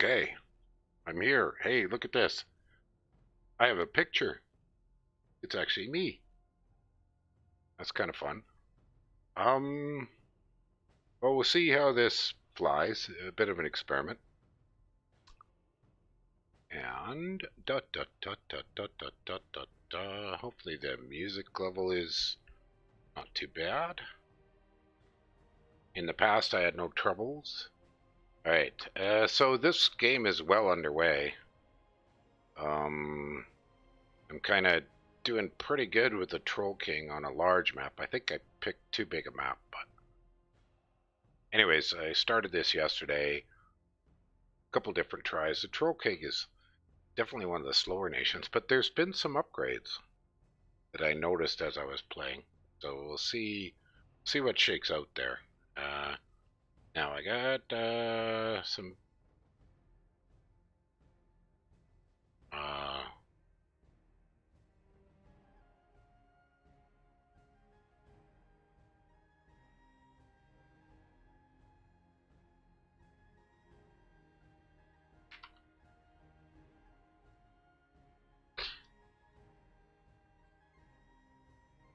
Okay, I'm here. Hey, look at this. I have a picture. It's actually me. That's kind of fun. Um, well, we'll see how this flies. A bit of an experiment. And dot dot dot dot dot dot dot dot. Hopefully the music level is not too bad. In the past, I had no troubles. All right. So this game is well underway. Um, I'm kind of doing pretty good with the Troll King on a large map. I think I picked too big a map, but anyways, I started this yesterday. A couple different tries. The Troll King is definitely one of the slower nations, but there's been some upgrades that I noticed as I was playing. So we'll see what shakes out there. Now I got some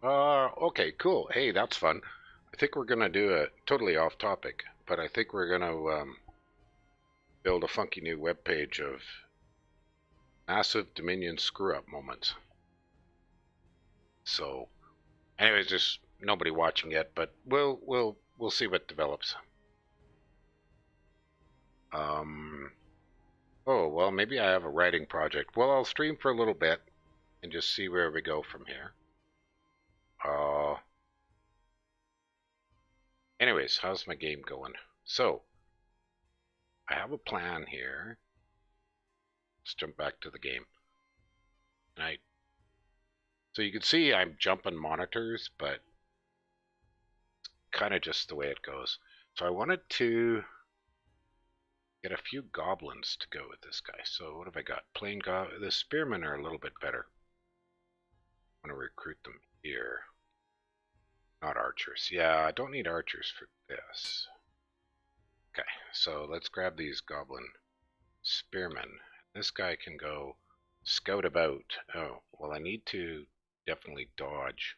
uh, okay, cool. Hey, that's fun. I think we're gonna do a totally off topic, but I think we're gonna build a funky new web page of massive Dominion screw up moments. So, anyways, there's nobody watching yet, but we'll see what develops. Um, oh well, maybe I have a writing project. Well, I'll stream for a little bit and just see where we go from here. Uh, anyways, how's my game going? So, I have a plan here. Let's jump back to the game. And so you can see I'm jumping monitors, but it's kind of just the way it goes. So I wanted to get a few goblins to go with this guy. So what have I got? Plain goblin. The spearmen are a little bit better. I want to recruit them here. Not archers. Yeah, I don't need archers for this. Okay, so let's grab these goblin spearmen. This guy can go scout about. Oh, well, I need to definitely dodge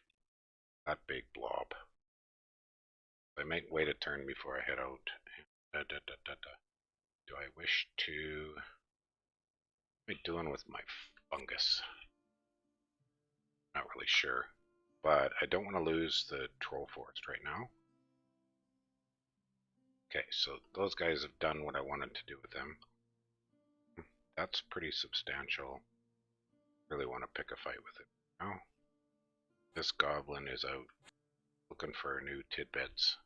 that big blob. I might wait a turn before I head out. Do I wish to... What am I doing with my fungus? Not really sure. But I don't want to lose the troll forest right now. Okay, so those guys have done what I wanted to do with them. That's pretty substantial. Really want to pick a fight with it now. This goblin is out looking for new tidbits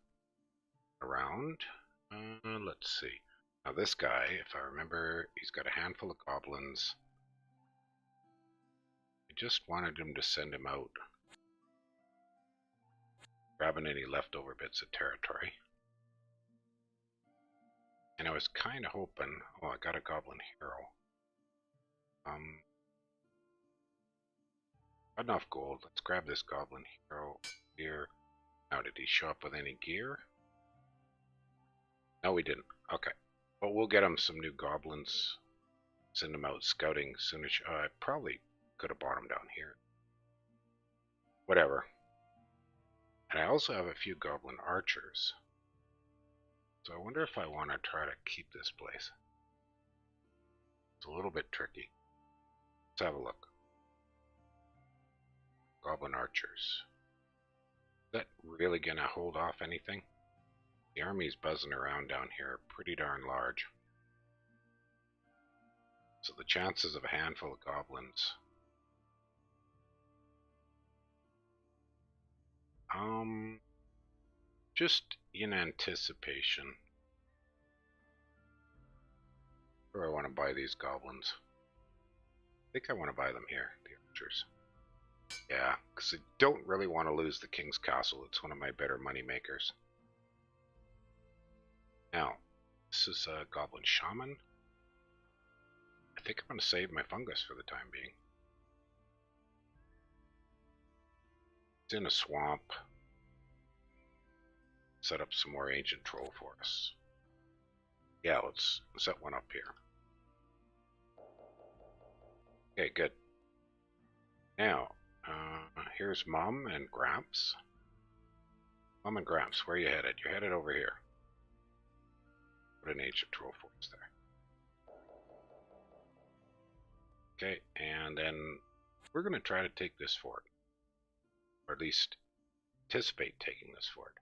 around. Let's see. Now this guy, if I remember, he's got a handful of goblins. I just wanted him to send him out, grabbing any leftover bits of territory. And I was kind of hoping, oh, I got a goblin hero. Got enough gold. Let's grab this goblin hero here. Now, did he show up with any gear? No, we didn't. Okay. But we'll get him some new goblins. Send him out scouting soon as... I probably could have bought him down here. Whatever. And I also have a few goblin archers. So I wonder if I want to try to keep this place. It's a little bit tricky. Let's have a look. Goblin archers. Is that really going to hold off anything? The army's buzzing around down here pretty darn large. So the chances of a handful of goblins... just in anticipation. Where do I want to buy these goblins? I think I want to buy them here, the archers. Yeah, because I don't really want to lose the King's Castle. It's one of my better money makers. Now, this is a Goblin Shaman. I think I'm going to save my fungus for the time being. It's in a swamp. Set up some more ancient troll forests. Yeah, let's set one up here. Okay, good. Now, here's Mom and Gramps. Mom and Gramps, where are you headed? You're headed over here. Put an ancient troll force there. Okay, and then we're going to try to take this fort. Or at least anticipate taking this fort.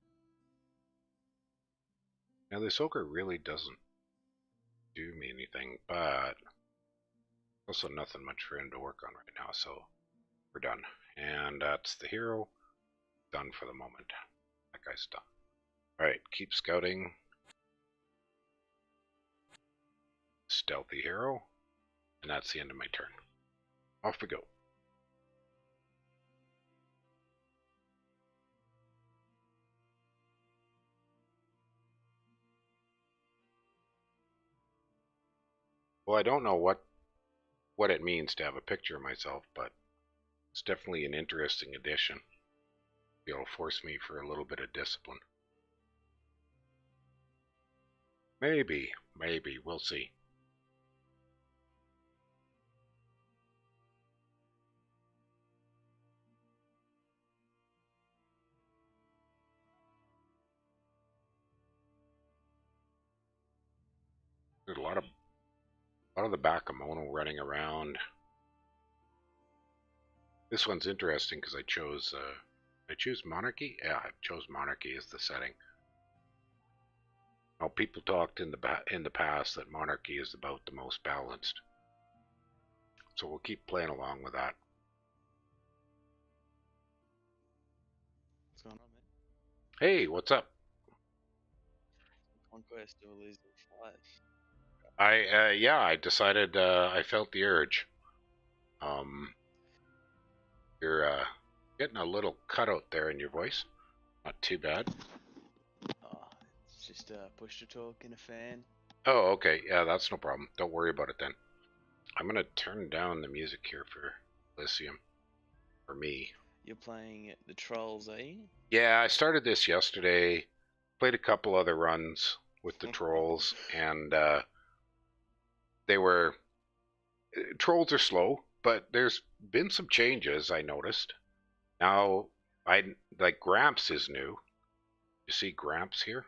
Now, this ogre really doesn't do me anything, but also nothing much for him to work on right now, so we're done. And that's the hero. Done for the moment. That guy's done. Alright, keep scouting. Stealthy hero. And that's the end of my turn. Off we go. Well, I don't know what it means to have a picture of myself, but it's definitely an interesting addition. It'll force me for a little bit of discipline. Maybe, we'll see. There's a lot of the Bakemono running around. This one's interesting because I chose monarchy. Yeah, I chose monarchy as the setting. Now, people talked in the past that monarchy is about the most balanced, so we'll keep playing along with that. What's going on, man? Hey, what's up? Conquest of Elysium 5. I decided I felt the urge. You're getting a little cutout there in your voice. Not too bad. Oh, it's just push to talk in a fan. Oh, okay. Yeah, that's no problem. Don't worry about it then. I'm gonna turn down the music here for Elysium. For me. You're playing the Trolls, eh? Yeah, I started this yesterday. Played a couple other runs with the trolls, and they were trolls are slow, but there's been some changes I noticed. Now, I like Gramps is new. You see Gramps here?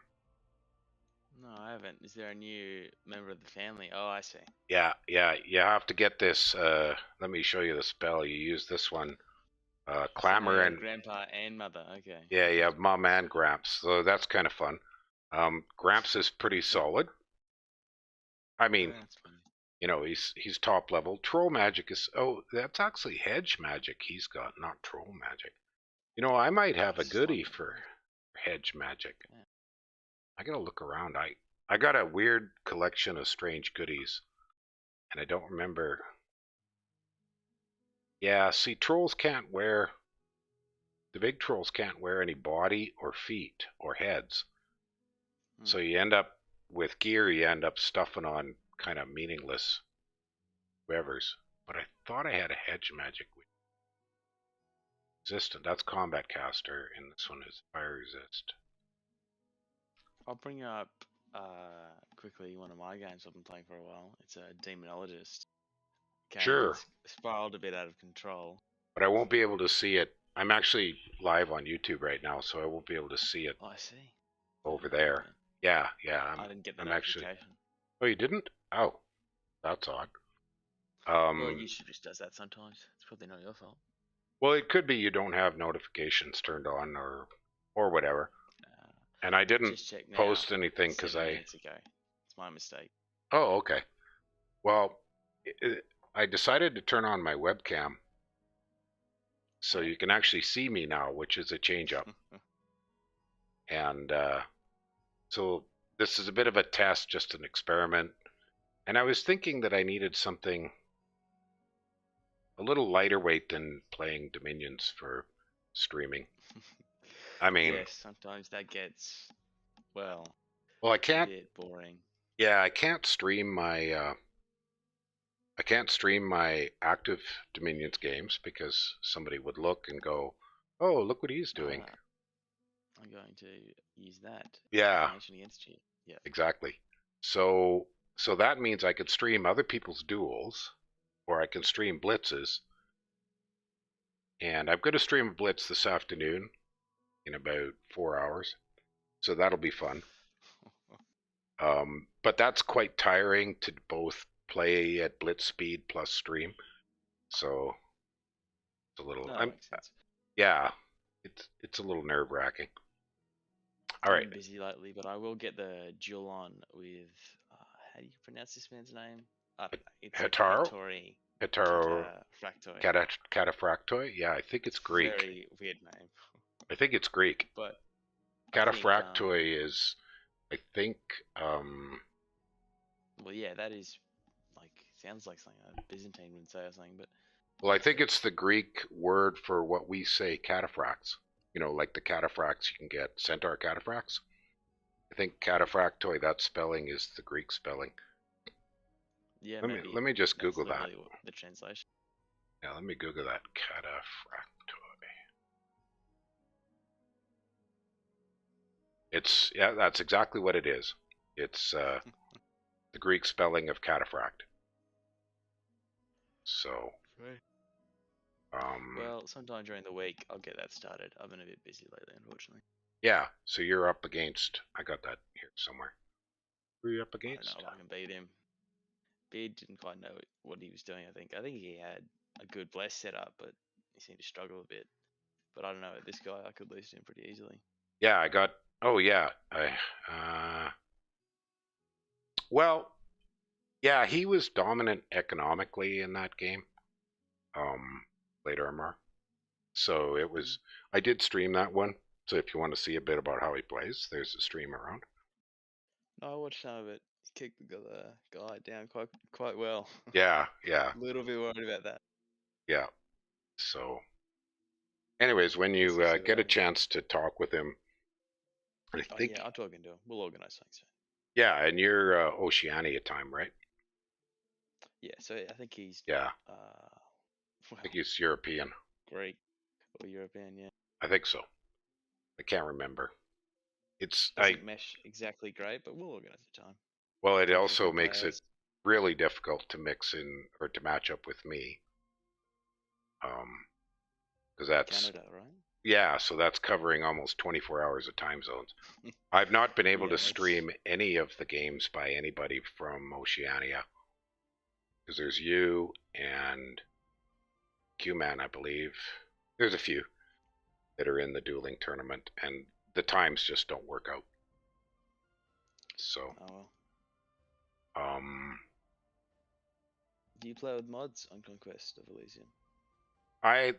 No, I haven't. Is there a new member of the family? Oh, I see. Yeah, you have to get this. Let me show you the spell. You use this one. So Clamor now and grandpa and mother. Okay. yeah, you have Mom and Gramps, so that's kind of fun. Gramps is pretty solid. I mean, Oh, that's funny. you know, he's top level. Troll magic is that's actually hedge magic he's got, not troll magic. You know, I might have a goodie for hedge magic. Yeah. I gotta look around. I got a weird collection of strange goodies, and I don't remember. Yeah, see, trolls can't wear the big trolls can't wear any body or feet or heads. So you end up with gear. You end up stuffing on kind of meaningless wevers. But I thought I had a hedge magic resistant. That's combat caster, and this one is fire resist. I'll bring up quickly one of my games I've been playing for a while. It's a Demonologist game. Sure, It's spiraled a bit out of control. but I won't be able to see it. I'm actually live on YouTube right now, so I won't be able to see it Oh, I see. over there. Yeah, I didn't get the I'm notification. actually. Oh, you didn't? Oh, that's odd. Well, YouTube just does that sometimes. It's probably not your fault. Well, it could be you don't have notifications turned on or whatever. And I didn't Just check now. post anything because 7 minutes ago. It's my mistake. Oh, okay. Well, I decided to turn on my webcam so you can actually see me now, which is a change up. And so this is a bit of a test, just an experiment. And I was thinking that I needed something a little lighter weight than playing Dominions for streaming. I mean, yes, sometimes that gets well I can't. A bit boring. Yeah, I can't stream my active Dominions games because somebody would look and go, "Oh, look what he's doing." I'm going to use that Yeah, information against you. Yeah, exactly. So that means I could stream other people's duels, or I can stream blitzes. And I'm going to stream a blitz this afternoon in about 4 hours, so that'll be fun. But that's quite tiring to both play at blitz speed plus stream. So it's a little. No, that makes sense. Yeah, it's a little nerve wracking. All right. I've been busy lately, but I will get the duel on with. How do you pronounce this man's name? I don't know. It's Hitaro? like Hattori Hitaro Cataphractoi. Cataphractoi? Yeah, I think it's Greek. Very weird name. I think it's Greek. But Cataphractoi is, I think. Well, yeah, that is sounds like something a Byzantine would say or something, but. Well, I think it's the Greek word for what we say cataphracts. You know, like the cataphracts you can get, centaur cataphracts. I think cataphractoi, that spelling is the Greek spelling. Yeah, let me just Google that. The translation. Yeah, let me Google that. Cataphractoi. Yeah, that's exactly what it is. It's the Greek spelling of cataphract. So. Well, sometime during the week I'll get that started. I've been a bit busy lately, unfortunately. Yeah, so you're up against. I got that here somewhere. Who are you up against? I don't know if I can beat him. Beard didn't quite know what he was doing. I think he had a good bless set up, but he seemed to struggle a bit. But I don't know. This guy, I could lose to him pretty easily. Yeah, I got. Oh yeah, well, yeah, he was dominant economically in that game. Late armor. So it was. I did stream that one. So if you want to see a bit about how he plays, there's a stream around. No, I watched some of it. He kicked the guy down quite well. Yeah. A little bit worried about that. Yeah. So, anyways, when you get a chance to talk with him, I think. Yeah, I'm talking to him. We'll organize something soon. Yeah, and you're Oceania time, right? Yeah, so I think he's. Yeah. I think he's European. Greek or European, yeah. I think so. I can't remember. Doesn't mesh exactly great, but we'll organize the time. Well, it also makes it really difficult to mix in or to match up with me. Because that's Canada, right? Yeah, so that's covering almost 24 hours of time zones. I've not been able to stream any of the games by anybody from Oceania. Because there's you and Q-Man, I believe. There's a few that are in the dueling tournament, and the times just don't work out. So. Oh well. Do you play with mods on Conquest of Elysium?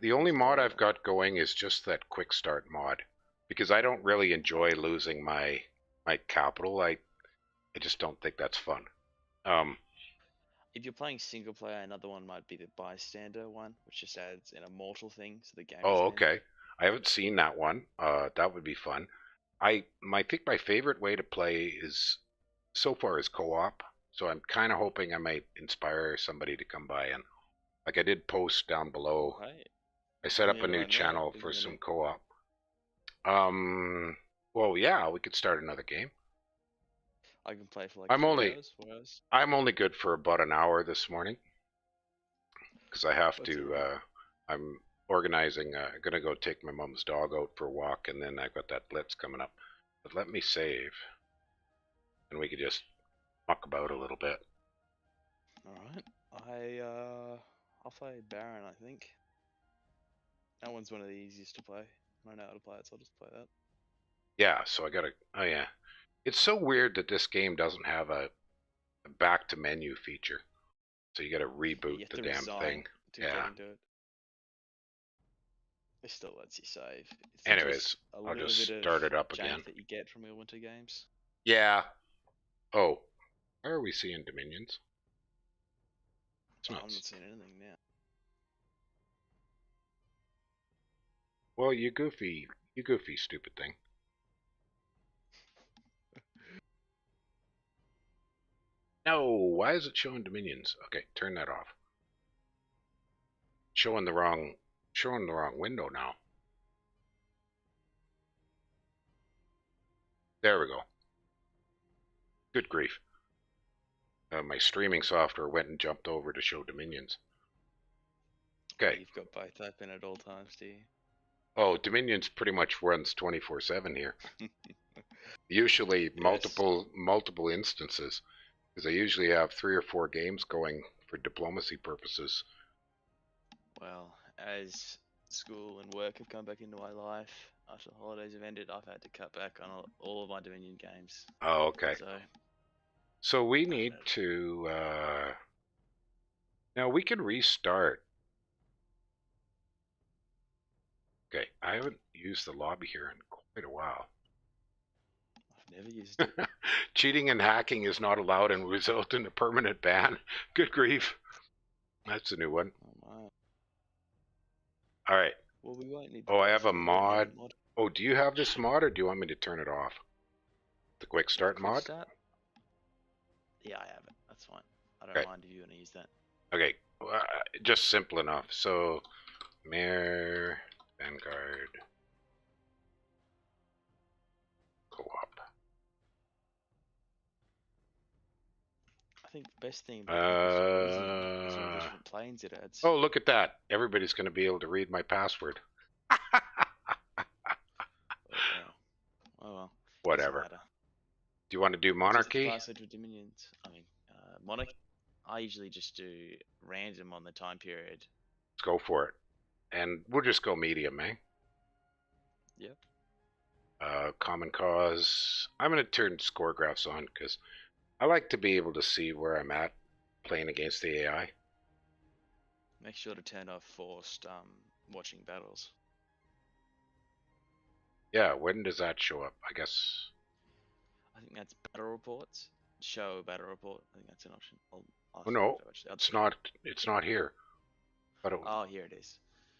The only mod I've got going is just that quick start mod, because I don't really enjoy losing my capital. I just don't think that's fun. If you're playing single player, another one might be the bystander one, which just adds an immortal thing to the game. Oh, okay. I haven't seen that one. That would be fun. I think my favorite way to play is so far is co-op. So I'm kind of hoping I might inspire somebody to come by and, like I did post down below. Right. I set up a new channel for some co-op. Well, yeah, we could start another game. I can play for like I'm 4 hours. I'm only good for about an hour this morning because I have to. I'm organizing. Gonna go take my mom's dog out for a walk, and then I've got that blitz coming up. But let me save, and we could just muck about a little bit. All right. I'll play Baron. I think that one's one of the easiest to play. I know how to play it, so I'll just play that. Yeah. So I gotta. Oh yeah. It's so weird that this game doesn't have a back to menu feature. So you gotta reboot the damn thing. Yeah. It still lets you save. It's Anyways, I'll just start it up again. That you get from your winter games. Yeah. Oh, where are we seeing Dominions? I'm not seeing anything now. Well, you goofy stupid thing. No, why is it showing Dominions? Okay, turn that off. Showing the wrong window now. There we go. Good grief. My streaming software went and jumped over to show Dominions. Okay. You've got both open at all times, do you? Oh, Dominion's pretty much runs 24/7 here. Usually Yes. multiple instances, because I usually have 3 or 4 games going for diplomacy purposes. Well, as school and work have come back into my life after the holidays have ended, I've had to cut back on all of my Dominion games. Oh, okay. So we I don't need know. to now we can restart. Okay, I haven't used the lobby here in quite a while. I've never used it. Cheating and hacking is not allowed and result in a permanent ban. Good grief. That's a new one. Oh my. All right. Well, we won't need the Oh, I have a password for the mod. Dominion mod. Oh, do you have this mod or do you want me to turn it off? The quick start Quick mod? start? Yeah, I have it. That's fine. I don't Okay. mind if you want to use that. Okay. Just simple enough. So, Mayor Vanguard Co-op. I think the best thing about Conquest and Elysium is all the Uh, different planes it adds. oh, look at that. Everybody's going to be able to read my password. Oh well. Doesn't Whatever. matter. Do you want to do What's the monarchy? password for Dominions? I mean, monarch. I usually just do random on the time period. Let's go for it. And we'll just go medium, eh? Yep. Common cause. I'm going to turn score graphs on because I like to be able to see where I'm at playing against the AI. Make sure to turn off forced watching battles. Yeah, when does that show up? I guess. I think that's battle reports. Show battle report. I think that's an option. I'll Oh no, actually. it's not. It's not here. But Oh, here it is.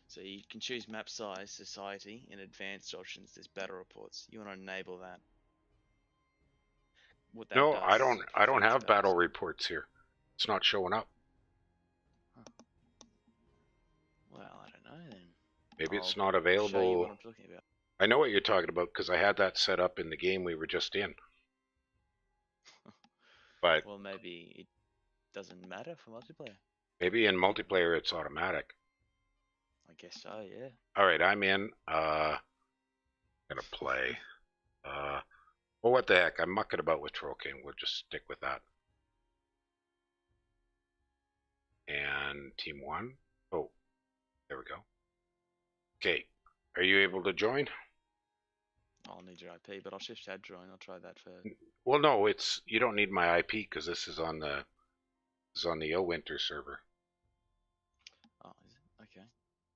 So you can choose map size, society, in advanced options. There's battle reports. You want to enable that. What that no, does is it I don't feeds have battle battles. reports here. It's not showing up. Huh. Well, I don't know then. Maybe it's I'll not show you available. what I'm talking about. I know what you're talking about because I had that set up in the game we were just in. But Well, maybe it doesn't matter for multiplayer. maybe in multiplayer it's automatic. I guess so, yeah. All right, I'm in. Gonna play. Well, what the heck? I'm mucking about with Troll King. We'll just stick with that. And team 1. Oh, there we go. Okay, are you able to join? I'll need your IP, but I'll shift tab join. I'll try that first. Well, no, it's you don't need my IP because this is on the Winter server. Oh, is it? Okay.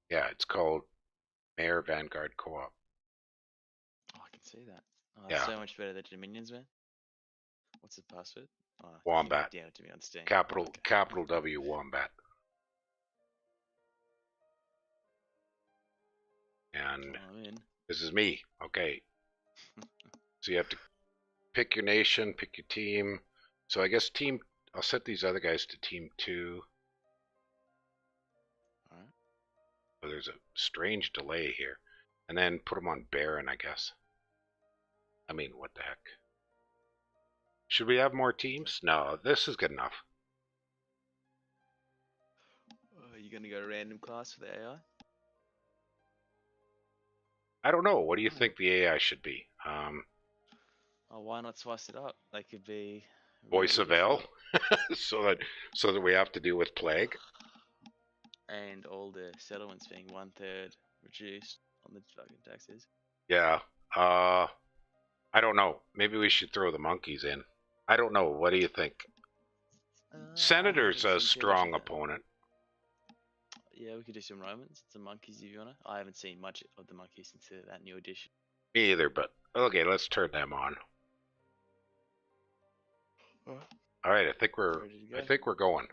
Yeah, it's called Mayor Vanguard Co-op. Oh, I can see that. Oh, Yeah. that's so much better than Dominions, man. What's the password? Oh, Wombat. You can down it to me on Steam. Capital W Wombat. And I'm in. this is me. Okay. So you have to pick your nation, pick your team. So I guess I'll set these other guys to team 2. Alright. Oh, there's a strange delay here. And then put them on Baron, I guess. I mean, what the heck? Should we have more teams? No, this is good enough. Are you going to go random class for the AI? I don't know. What do you think the AI should be? Oh, why not spice it up? They could be Voice really of L, useful. so that we have to deal with plague. And all the settlements being 1/3 reduced on the fucking taxes. Yeah. I don't know. Maybe we should throw the monkeys in. I don't know. What do you think? Senator's a strong opponent. Yeah, we could do some Romans, some monkeys if you wanna. I haven't seen much of the monkeys since that new edition. Me either, but okay, let's turn them on. All right, I think we're going.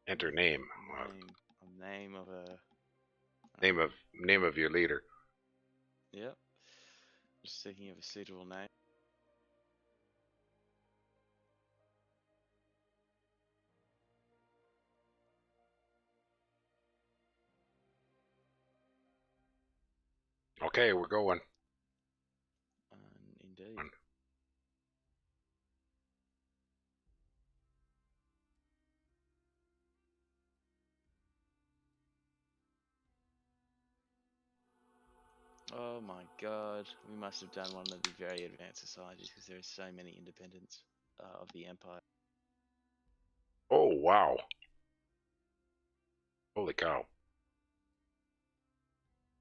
Enter name. Name of a Name of your leader. Yep. Just thinking of a suitable name. Okay, we're going. Indeed. Oh my god, we must have done one of the very advanced societies because there are so many independents of the empire. Oh, wow. Holy cow.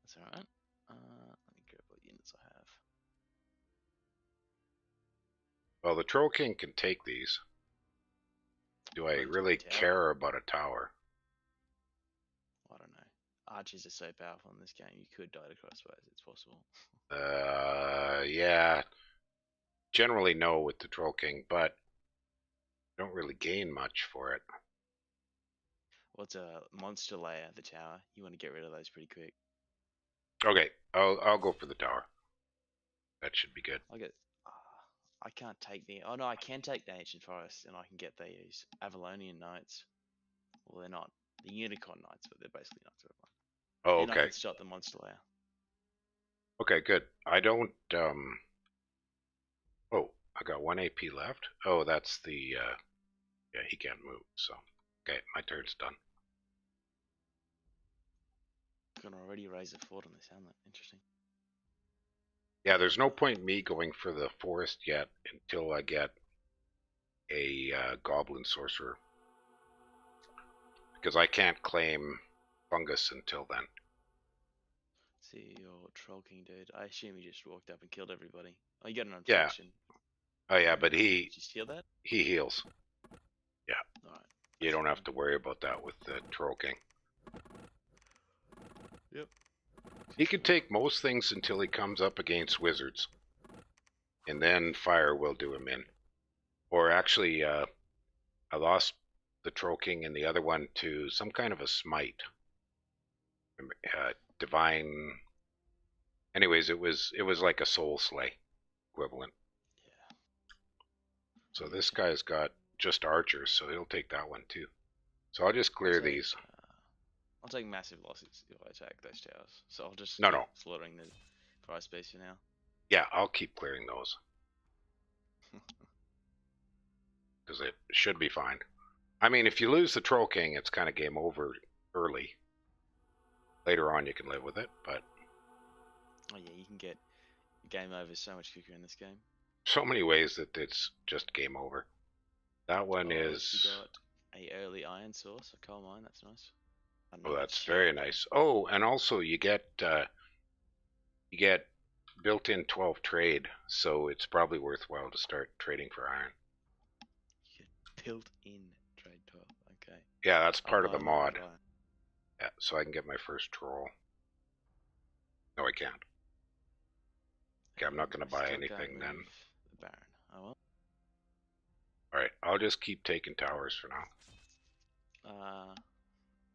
That's alright. Let me grab what units I have. Well, the Troll King can take these. Do I Into really a tower? care about a tower? I don't know. Archers are so powerful in this game, you could die to crossbows, it's possible. Yeah. Generally no with the Troll King, but don't really gain much for it. What's a monster layer, the tower? You want to get rid of those pretty quick. Okay, I'll go for the tower. That should be good. I get. I can't take the. Oh no, I can take the ancient forest, and I can get these Avalonian knights. Well, they're not the unicorn knights, but they're basically knights of everyone. Oh, And I okay. can stop the monster layer. Okay, good. I don't, oh, I got 1 AP left. Oh, that's the, yeah, he can't move, so. Okay, my turn's done. Can already raise a fort on this hamlet. Interesting. Yeah, there's no point me going for the forest yet until I get a goblin sorcerer. Because I can't claim fungus until then. See your troll king dude. I assume he just walked up and killed everybody. Oh, you got an Yeah. infliction. Oh yeah, but Did you steal that? he heals. Yeah. Alright. You don't have to worry about that with the Troll King. Yep. He can take most things until he comes up against wizards. And then fire will do him in. Or actually, I lost the Troll King and the other one to some kind of a smite. Divine. Anyways, it was like a soul slay equivalent. Yeah. So this guy's got just archers, so he'll take that one too. So I'll just clear these. I'll take massive losses if I attack those towers. So I'll just No, keep no. slaughtering the prize base for now. Yeah, I'll keep clearing those. Because it should be fine. I mean, if you lose the Troll King, it's kind of game over early. Later on, you can live with it, but... Oh yeah, you can get game over so much quicker in this game. So many ways that it's just game over. That one is... You got a early iron source, a coal mine, that's nice. Oh, that's very nice. Oh, and also you get built-in 12 trade, so it's probably worthwhile to start trading for iron. You get built-in trade 12, okay. Yeah, that's part of the mod. Iron. Yeah, so I can get my first troll. No, I can't. Okay, I'm not going to buy anything then. The Baron. Oh well. Alright, I'll just keep taking towers for now.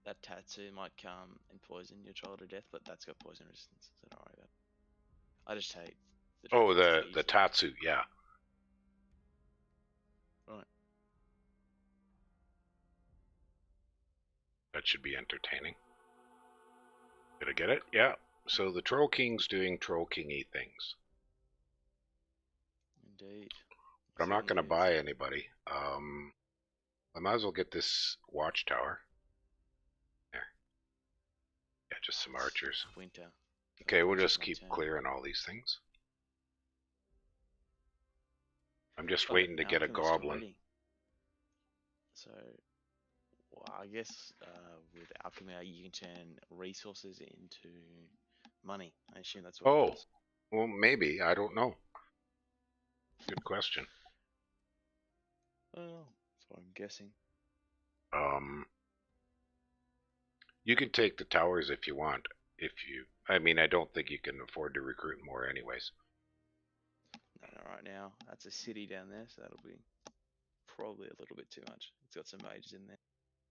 That tattoo might come and poison your troll to death, but that's got poison resistance, so don't worry about it. I just hate The Tatsu, yeah. Right. That should be entertaining. Did I get it? Yeah. So the Troll King's doing Troll King-y things. Indeed. But I'm not going to buy anybody. I might as well get this watchtower. There. Yeah, just some archers. Winter. Okay, we'll just keep clearing all these things. I'm just waiting to get a goblin. Already. So, well, I guess with alchemy, you can turn resources into money. I assume that's what it does. Well, maybe. I don't know. Good question. Well, that's what I'm guessing. You can take the towers if you want. I mean, I don't think you can afford to recruit more anyways. No, right now, that's a city down there, so that'll be probably a little bit too much. It's got some mages in there.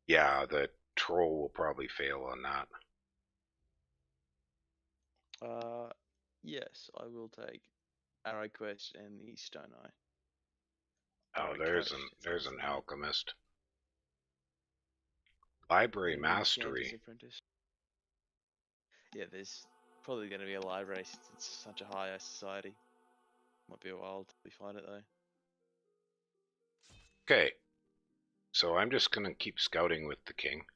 Yeah, the troll will probably fail on that. Yes, I will take Arrow Quest and the Stone Eye. Oh, there's an alchemist. Library mastery. Yeah, there's probably going to be a library since it's such a high society. Might be a while till we find it though. Okay, so I'm just going to keep scouting with the king.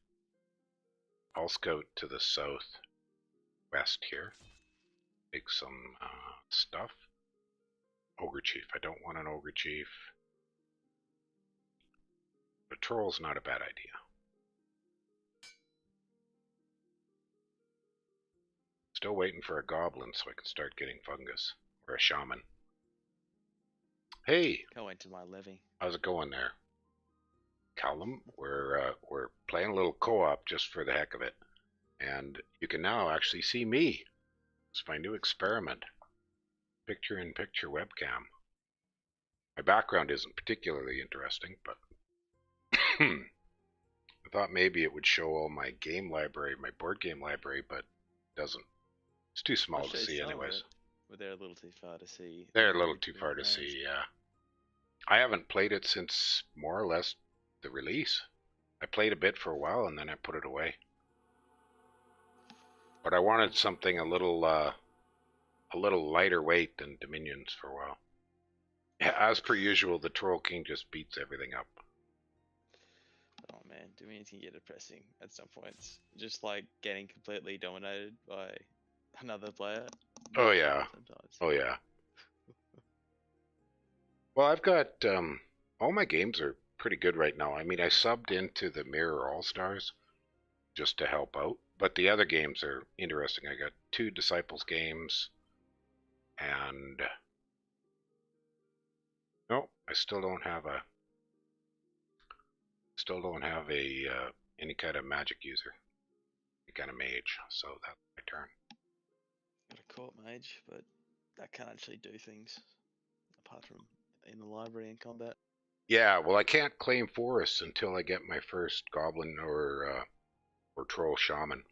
I'll scout to the south west here. Make some stuff. Ogre Chief. I don't want an Ogre Chief. But Troll's not a bad idea. Still waiting for a Goblin so I can start getting Fungus. Or a Shaman. Hey! Go into my levy. How's it going there? Callum, we're playing a little co-op just for the heck of it. And you can now actually see me. It's my new experiment. Picture-in-picture webcam. My background isn't particularly interesting, but I thought maybe it would show all my game library, my board game library, but it doesn't. It's too small to see anyways. But they're a little too far to see. They're a little too far to see, yeah. I haven't played it since more or less the release. I played a bit for a while and then I put it away. But I wanted something a little lighter weight than Dominions for a while. As per usual, the Troll King just beats everything up. Oh man, Dominions can get depressing at some points. Just like getting completely dominated by another player. Oh yeah. Sometimes. Oh yeah. Well, I've got all my games are pretty good right now. I mean, I subbed into the Mirror All-Stars just to help out, but the other games are interesting. I got 2 Disciples games, and no, I still don't have a any kind of magic user, any kind of mage. So that's my turn. Got a court mage, but that can't actually do things apart from in the library and combat. Yeah, well, I can't claim forests until I get my first goblin or troll shaman.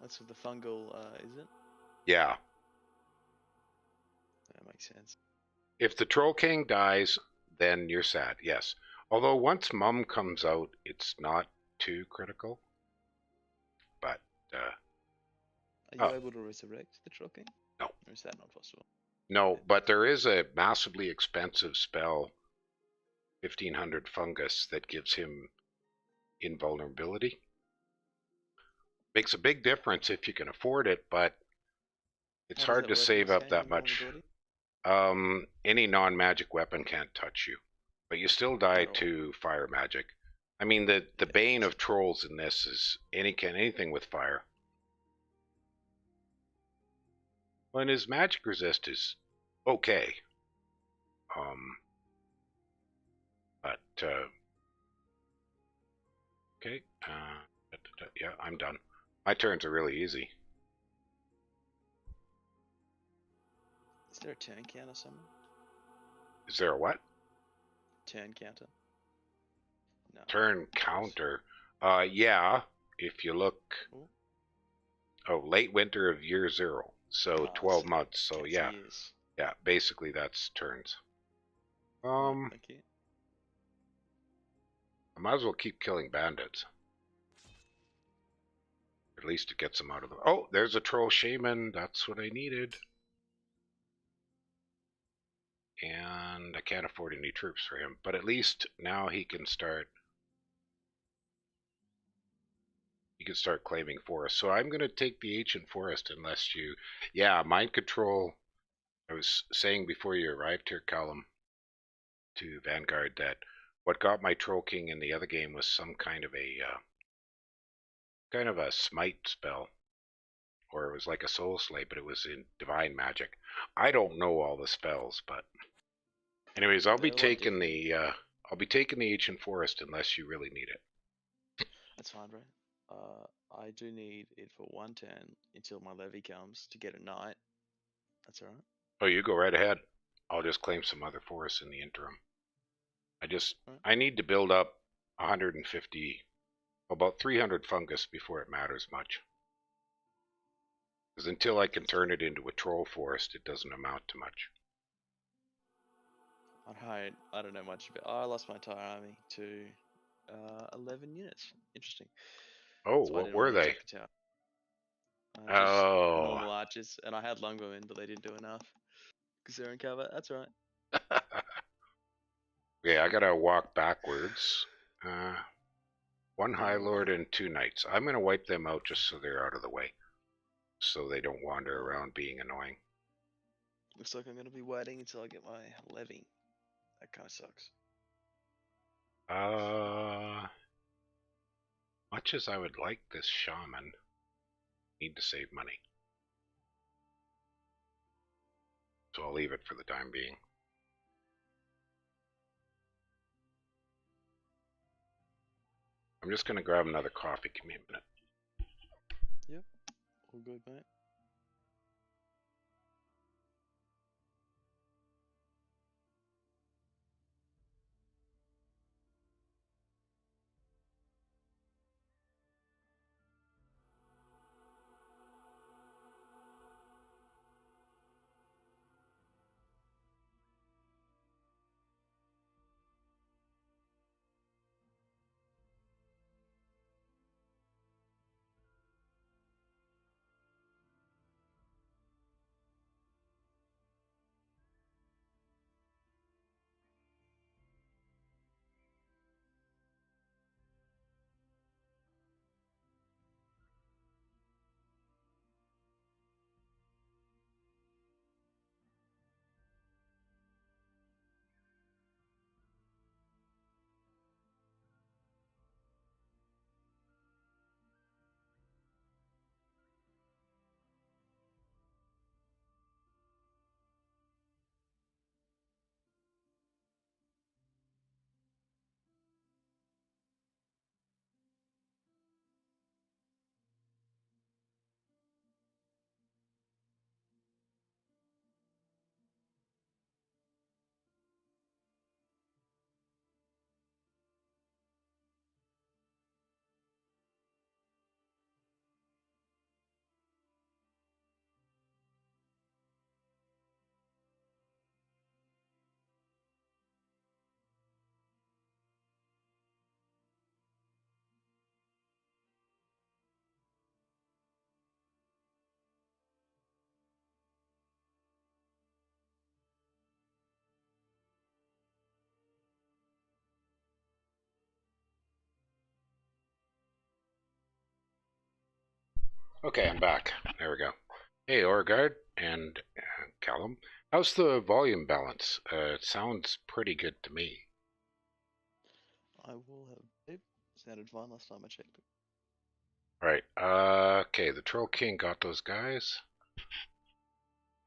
That's with the fungal, is it? Yeah. That makes sense. If the Troll King dies, then you're sad, yes. Although once Mum comes out, it's not too critical. But, Are you able to resurrect the Troll King? No. Or is that not possible? No, but there is a massively expensive spell, 1500 fungus, that gives him invulnerability. Makes a big difference if you can afford it, but it's hard to save up that much. Any non-magic weapon can't touch you, but you still die to fire magic. I mean, the bane of trolls in this is anything with fire. Well, and his magic resist is okay. But okay. Yeah, I'm done. My turns are really easy. Is there a turn counter somewhere? Is there a what? Turn counter. No. Turn counter. Yeah. If you look. Ooh. Oh, late winter of year 0. So 12 months. So yeah. Years. Yeah. Basically, that's turns. Thank you. I might as well keep killing bandits. At least it gets them out of the... Oh, there's a troll shaman. That's what I needed. And I can't afford any troops for him. But at least now he can start... He can start claiming forests. So I'm going to take the ancient forest unless you... Yeah, mind control. I was saying before you arrived here, Callum, to Vanguard, that what got my Troll King in the other game was some kind of a smite spell, or it was like a soul slay, but it was in divine magic. I don't know all the spells, but anyways, I'll be taking the ancient forest unless you really need it. That's fine, bro. I do need it for 1 turn until my levy comes to get a knight. That's alright. Oh, you go right ahead. I'll just claim some other forests in the interim. I need to build up 150, about 300 fungus before it matters much. Because until I can turn it into a troll forest, it doesn't amount to much. I don't know much about... I lost my entire army to 11 units. Interesting. Oh, what were they? Just normal archers, and I had longbowmen, but they didn't do enough because they're in cover. That's right. Okay, I gotta walk backwards. 1 High Lord and 2 Knights. I'm gonna wipe them out just so they're out of the way. so they don't wander around being annoying. Looks like I'm going to be waiting until I get my levy. That kind of sucks. Much as I would like this shaman, need to save money. So I'll leave it for the time being. I'm just going to grab another coffee. Give me a minute. Yep. All good, mate. Okay, I'm back. There we go. Hey, Orgard and Callum. How's the volume balance? It sounds pretty good to me. I will have it. Sounded fine last time I checked it. Right. Okay, the Troll King got those guys.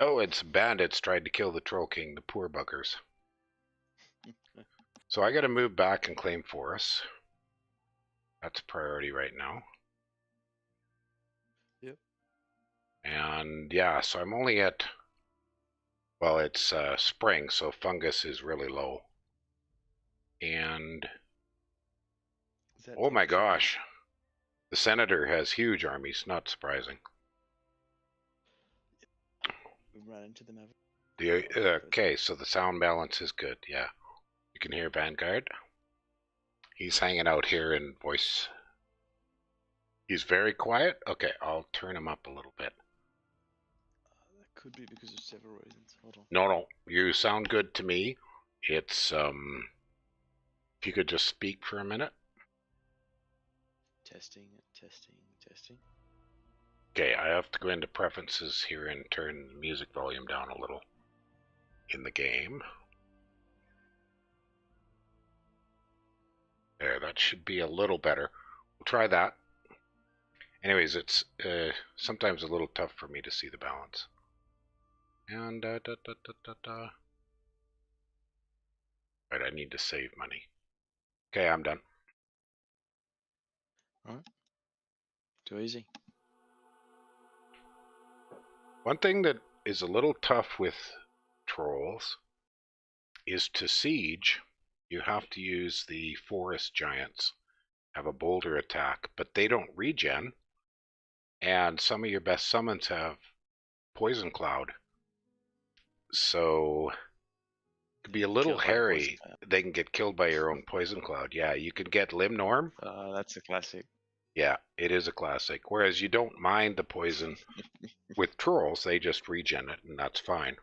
Oh, and some bandits tried to kill the Troll King, the poor buggers. So I gotta move back and claim forests. That's a priority right now. Yep. And yeah, so I'm only at, well, it's spring, so fungus is really low. And oh my gosh, the Senator has huge armies, not surprising. We've run into them, haven't Okay, so the sound balance is good, yeah. You can hear Vanguard. He's hanging out here in voice. He's very quiet. Okay, I'll turn him up a little bit. That could be because of several reasons. Hold on. No, you sound good to me. It's, if you could just speak for a minute. Testing, testing, testing. Okay, I have to go into preferences here and turn the music volume down a little in the game. There, that should be a little better. We'll try that. Anyways, it's sometimes a little tough for me to see the balance. And right, I need to save money. Okay, I'm done. Alright. Too easy. One thing that is a little tough with trolls is to siege. You have to use the forest giants, have a boulder attack, but they don't regen. And some of your best summons have poison cloud. So it could be a little hairy. They can get killed by your own poison cloud. Yeah, you could get Limb Norm. That's a classic. Yeah, it is a classic. Whereas you don't mind the poison with trolls, they just regen it, and that's fine.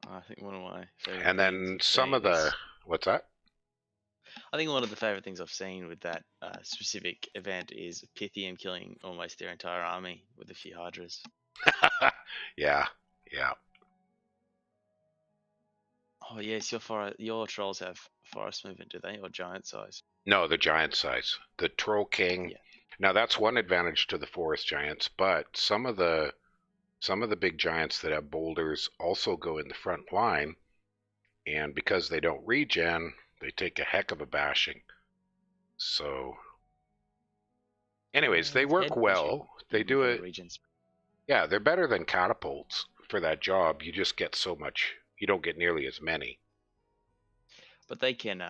I think one of my favorite. And then some of the, what's that? I think one of the favorite things I've seen with that specific event is Pythium killing almost their entire army with a few Hydras. Yeah, yeah. Oh yes, your trolls have forest movement, do they, or giant size? No, the giant size. The Troll King. Yeah. Now that's one advantage to the forest giants, but some of the big giants that have boulders also go in the front line, and because they don't regen, they take a heck of a bashing. So, anyways, they With work head pushing, well. you They can do get a it. regen. Yeah, they're better than catapults for that job. You just get so much. You don't get nearly as many. But they can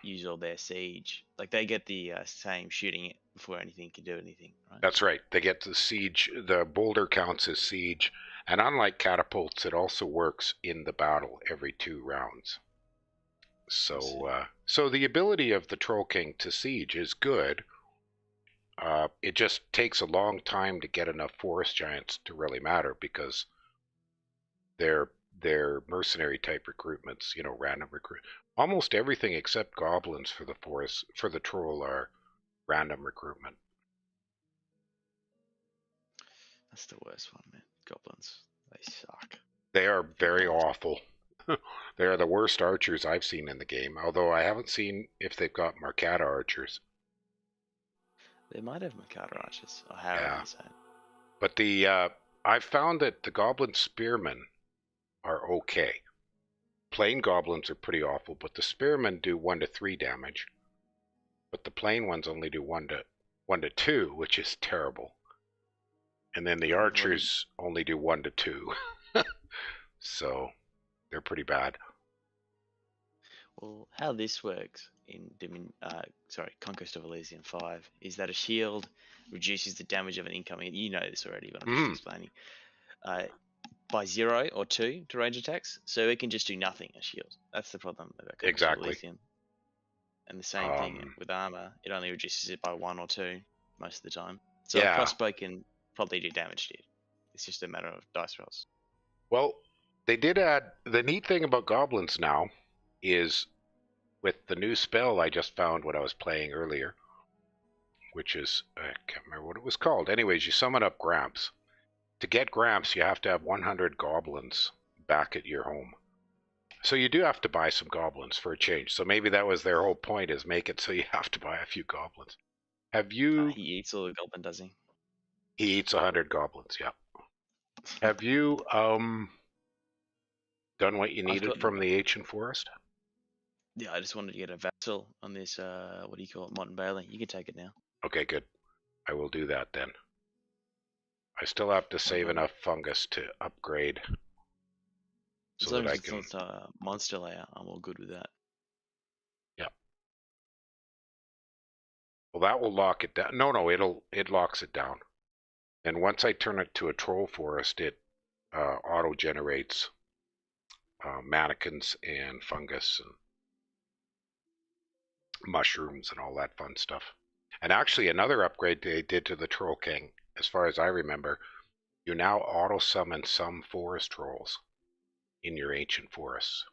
use all their siege. Like they get the same shooting before anything can do anything, right? That's right. They get the siege. The boulder counts as siege, and unlike catapults, it also works in the battle every 2 rounds. So, so the ability of the Troll King to siege is good. It just takes a long time to get enough forest giants to really matter because they're mercenary type recruitments, random recruit. Almost everything except goblins for the forest for the troll are random recruitment. That's the worst one, man. Goblins, they suck. They are very awful. They are the worst archers I've seen in the game, although I haven't seen if they've got Marcata archers. They might have Makata archers or Harrow Yeah. inside. But I've found that the goblin spearmen are okay. Plain goblins are pretty awful, but the spearmen do 1 to 3 damage. But the plain ones only do 1 to 2, which is terrible. And then the archers only do 1 to 2. So they're pretty bad. Well, how this works in Conquest of Elysium 5 is that a shield reduces the damage of an incoming. You know this already, but I'm just explaining. By 0 or 2 to range attacks, so it can just do nothing. A shield. That's the problem about Conquest of Elysium. And the same thing with armor. It only reduces it by 1 or 2 most of the time. So a crossbow can probably do damage to it. It's just a matter of dice rolls. Well, they did add the neat thing about goblins now is with the new spell I just found when I was playing earlier, which is I can't remember what it was called. Anyways, you summon up Gramps. To get Gramps, you have to have 100 goblins back at your home. So you do have to buy some goblins for a change. So maybe that was their whole point, is make it so you have to buy a few goblins. Have you... He eats all the goblin, does he? He eats 100 goblins, yeah. Have you done what you needed from the ancient forest? Yeah, I just wanted to get a vassal on this, what do you call it, Modern Bailey. You can take it now. Okay, good. I will do that then. I still have to save enough fungus to upgrade. So that I can... It's not monster layer, I'm all good with that. Yeah. Well, that will lock it down. No, it locks it down. And once I turn it to a troll forest, it auto-generates mannequins and fungus and mushrooms and all that fun stuff. And actually, another upgrade they did to the Troll King, as far as I remember, you now auto-summon some forest trolls in your ancient forests.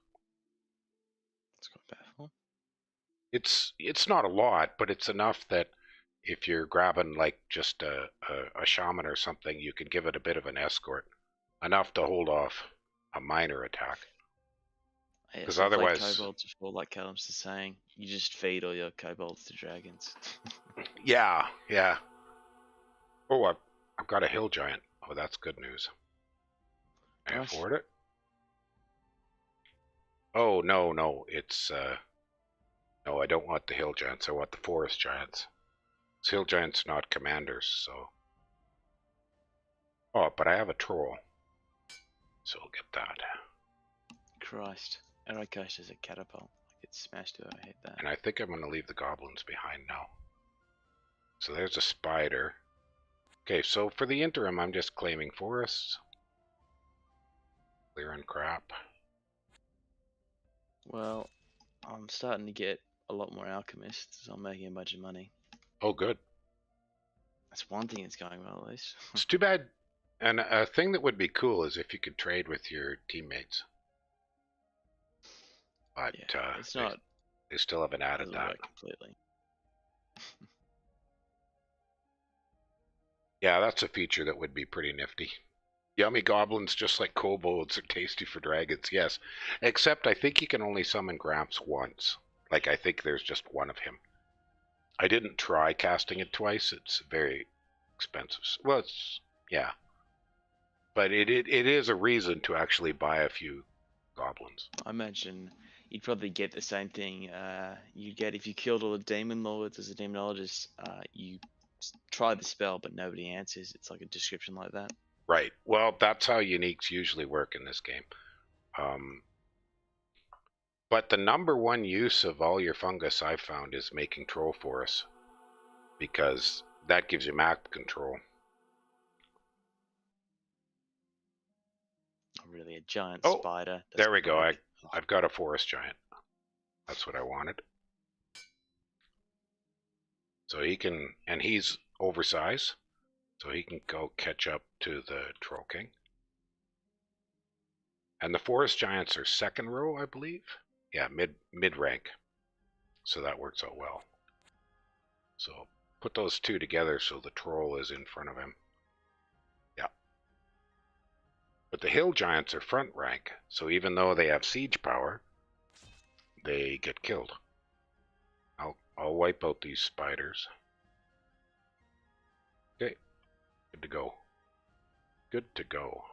That's quite powerful. It's not a lot, but it's enough that if you're grabbing like just a shaman or something, you can give it a bit of an escort. Enough to hold off a minor attack. Because otherwise... kobolds before, like Callum's is saying, you just feed all your kobolds to dragons. Yeah. Oh, I've got a hill giant. Oh, that's good news. Can I afford it? Oh, no, it's... No, I don't want the hill giants. I want the forest giants. Hill giants not commanders, so... Oh, but I have a troll. So we'll get that. Christ. Arrowcoast is a catapult. I get smashed if I hit that. And I think I'm going to leave the goblins behind now. So there's a spider. Okay, so for the interim, I'm just claiming forests. Clearing crap. Well, I'm starting to get a lot more alchemists, so I'm making a bunch of money. Oh, good. That's one thing that's going well, at least. It's too bad. And a thing that would be cool is if you could trade with your teammates. But yeah, it's not They still haven't added Doesn't that. work completely. Yeah, that's a feature that would be pretty nifty. Yummy goblins, just like kobolds, are tasty for dragons, yes. Except I think you can only summon Gramps once. Like, I think there's just one of him. I didn't try casting it twice. It's very expensive. Well, it's, yeah. But it is a reason to actually buy a few goblins. I imagine you'd probably get the same thing you'd get if you killed all the demon lords as a demonologist. You try the spell, but nobody answers. It's like a description like that. Right. Well, that's how uniques usually work in this game. But the number one use of all your fungus I've found is making troll forests, because that gives you map control. Really, a giant Oh, spider. there we go. I've got a forest giant. That's what I wanted. So he can, and he's oversized, so he can go catch up to the Troll King. And the forest giants are second row, I believe. Yeah, mid rank. So that works out well. So put those two together so the troll is in front of him. Yeah. But the hill giants are front rank, so even though they have siege power, they get killed. I'll wipe out these spiders. Okay, good to go. Good to go.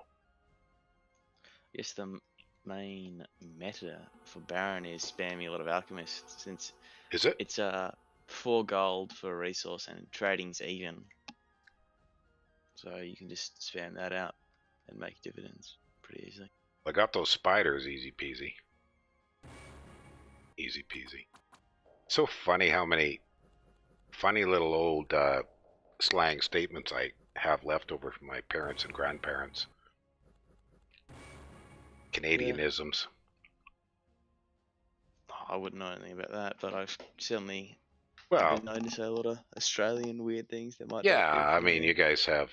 Yes, the main meta for Baron is spamming a lot of alchemists, since Is it? it's 4 gold for a resource and trading's even. So you can just spam that out and make dividends pretty easily. I got those spiders, easy peasy. Easy peasy. So funny how many funny little old slang statements I have left over from my parents and grandparents. Canadianisms. Yeah. I wouldn't know anything about that, but I've certainly Well, been known to say a lot of Australian weird things that might yeah, not be I from mean, here. you guys have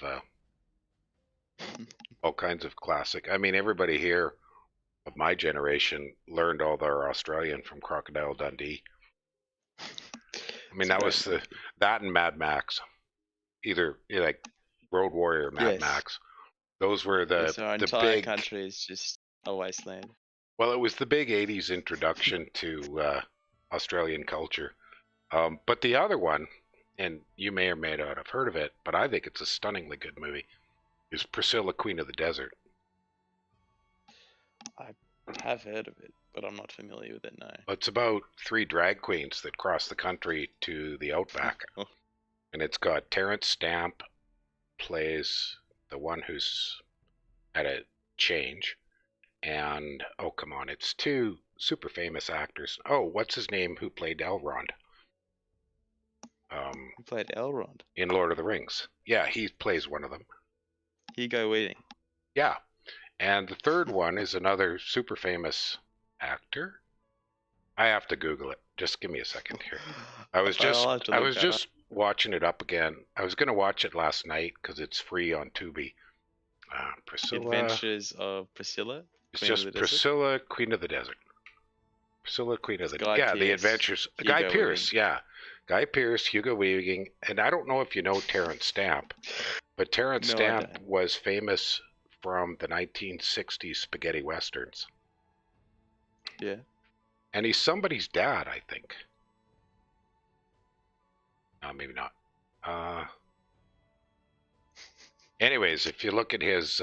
all kinds of classic. I mean, everybody here of my generation learned all their Australian from Crocodile Dundee. I mean, that was that and Mad Max. Either like Road Warrior or Mad Max. Those were the our entire big country is just a wasteland. Well, it was the big 80s introduction to Australian culture. But the other one, and you may or may not have heard of it, but I think it's a stunningly good movie, is Priscilla, Queen of the Desert. I have heard of it, but I'm not familiar with it, no. It's about 3 drag queens that cross the country to the outback. And it's got Terrence Stamp plays the one who's at a change. And, oh, come on, it's 2 super famous actors. Oh, what's his name who played Elrond? Who played Elrond? In Lord of the Rings. Yeah, he plays one of them. Hugo Weaving. Yeah. And the third one is another super famous actor. I have to Google it. Just give me a second here. I was just watching it up again. I was going to watch it last night because it's free on Tubi. Priscilla. Adventures of Priscilla. It's just Priscilla, Queen of the Desert. Priscilla, Queen of the Desert. Yeah, the Adventures. Guy Pearce. Yeah, Guy Pearce, Hugo Weaving, and I don't know if you know Terrence Stamp, but Terrence Stamp was famous from the 1960s spaghetti westerns. Yeah. And he's somebody's dad, I think. No, maybe not. Anyways, if you look at his,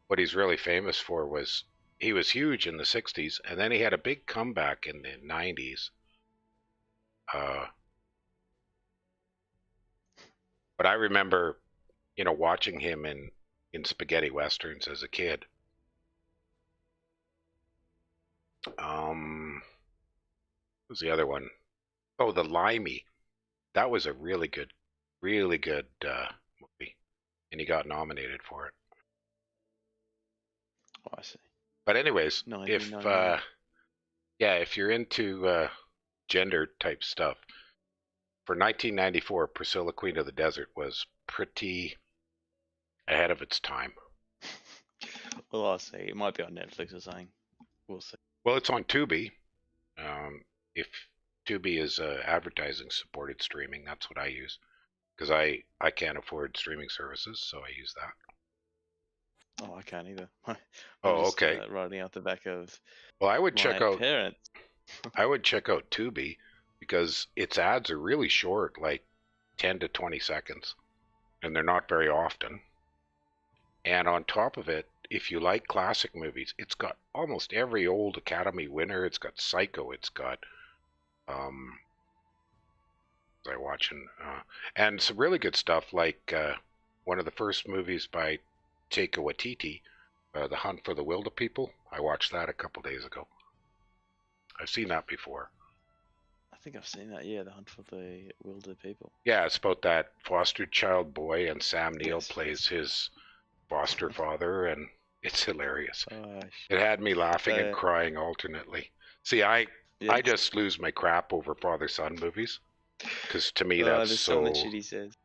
what he's really famous for was, he was huge in the 60s, and then he had a big comeback in the 90s. But I remember, watching him in spaghetti westerns as a kid. What was the other one? Oh, The Limey. That was a really good movie, and he got nominated for it. Oh, I see. But anyways, if you're into gender type stuff, for 1994, Priscilla, Queen of the Desert was pretty ahead of its time. Well, I'll see. It might be on Netflix or something. We'll see. Well, it's on Tubi. if Tubi is advertising supported streaming, that's what I use because I can't afford streaming services, so I use that. Oh, I can't either. I'm Oh, just okay. riding out the back of Well, I would check my out parents. Tubi because its ads are really short, like 10 to 20 seconds, and they're not very often. And on top of it, if you like classic movies, it's got almost every old Academy winner. It's got Psycho. It's got I watching and some really good stuff like one of the first movies by Taika Waititi, The Hunt for the Wilder People. I watched that a couple days ago. I've seen that before. I think I've seen that. Yeah, The Hunt for the Wilder People. Yeah, it's about that foster child boy, and Sam Neill Yes, plays his foster father, and it's hilarious. Gosh. It had me laughing and crying alternately. See, I just lose my crap over father-son movies, because to me that's there's so... something shit he says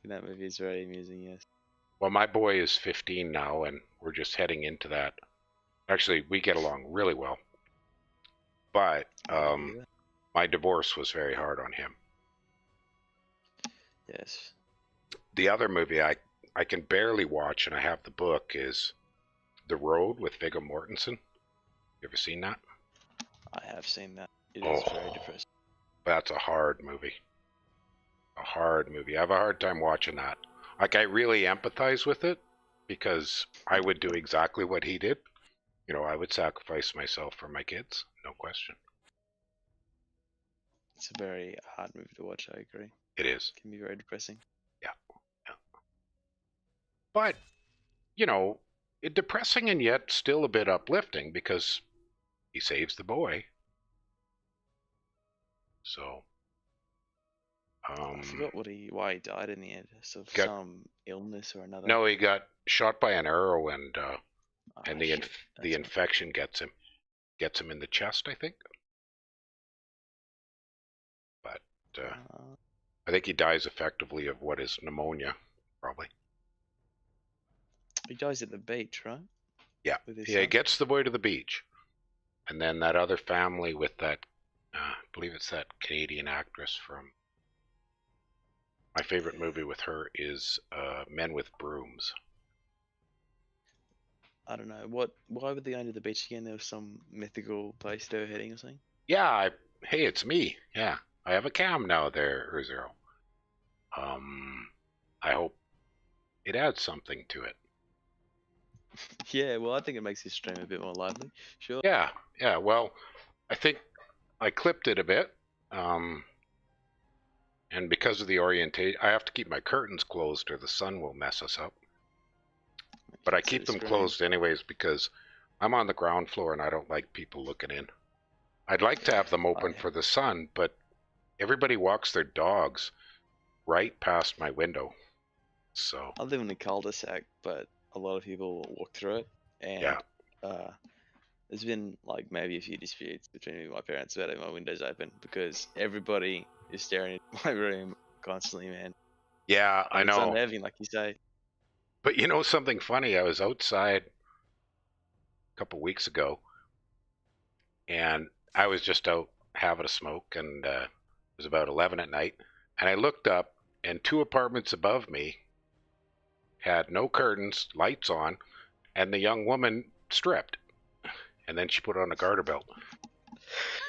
in that movie is very amusing, yes. Well, my boy is 15 now, and we're just heading into that. Actually, we get along really well. But my divorce was very hard on him. Yes. The other movie I can barely watch, and I have the book, is The Road with Viggo Mortensen. You ever seen that? I have seen that. It is very depressing. That's a hard movie. A hard movie. I have a hard time watching that. Like, I really empathize with it because I would do exactly what he did. You know, I would sacrifice myself for my kids, no question. It's a very hard movie to watch, I agree. It is. It can be very depressing. Yeah. But, you know, depressing and yet still a bit uplifting because he saves the boy. So... I forgot why he died in the end. So some illness or another. No, he got shot by an arrow, and the infection gets him in the chest, I think. But I think he dies effectively of what is pneumonia, probably. He dies at the beach, right? Yeah, he gets the boy to the beach, and then that other family with that, I believe it's that Canadian actress from. My favorite movie with her is Men with Brooms. I don't know. Why were they going to the beach again? There was some mythical place they were heading or something? Yeah, hey, it's me. Yeah, I have a cam now there, Urzero. I hope it adds something to it. Yeah, well, I think it makes this stream a bit more lively. Sure. Yeah, well, I think I clipped it a bit. And because of the orientation, I have to keep my curtains closed or the sun will mess us up. But I keep them closed anyways because I'm on the ground floor and I don't like people looking in. I'd like to have them open for the sun, but everybody walks their dogs right past my window. So I live in a cul-de-sac, but a lot of people walk through it. And there's been like maybe a few disputes between me and my parents about having my windows open because everybody is staring at my room constantly, man. Yeah, I know. It's unnerving, like you say. But you know something funny? I was outside a couple weeks ago, and I was just out having a smoke, and it was about 11 at night, and I looked up, and 2 apartments above me had no curtains, lights on, and the young woman stripped, and then she put on a garter belt.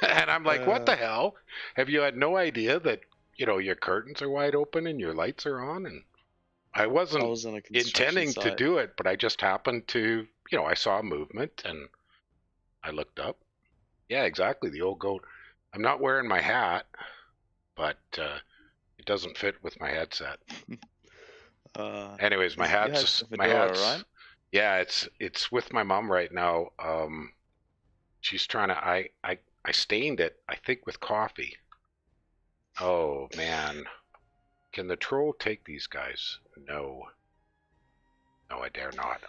And I'm like, what the hell? Have you had no idea that, you know, your curtains are wide open and your lights are on? And I wasn't intending to do it, but I just happened to, you know, I saw a movement and I looked up. Yeah, exactly. The old goat. I'm not wearing my hat, but it doesn't fit with my headset. Anyways, my hat's right? Yeah, it's with my mom right now. She's trying to. I stained it, I think, with coffee. Oh man, can the troll take these guys? No, I dare not.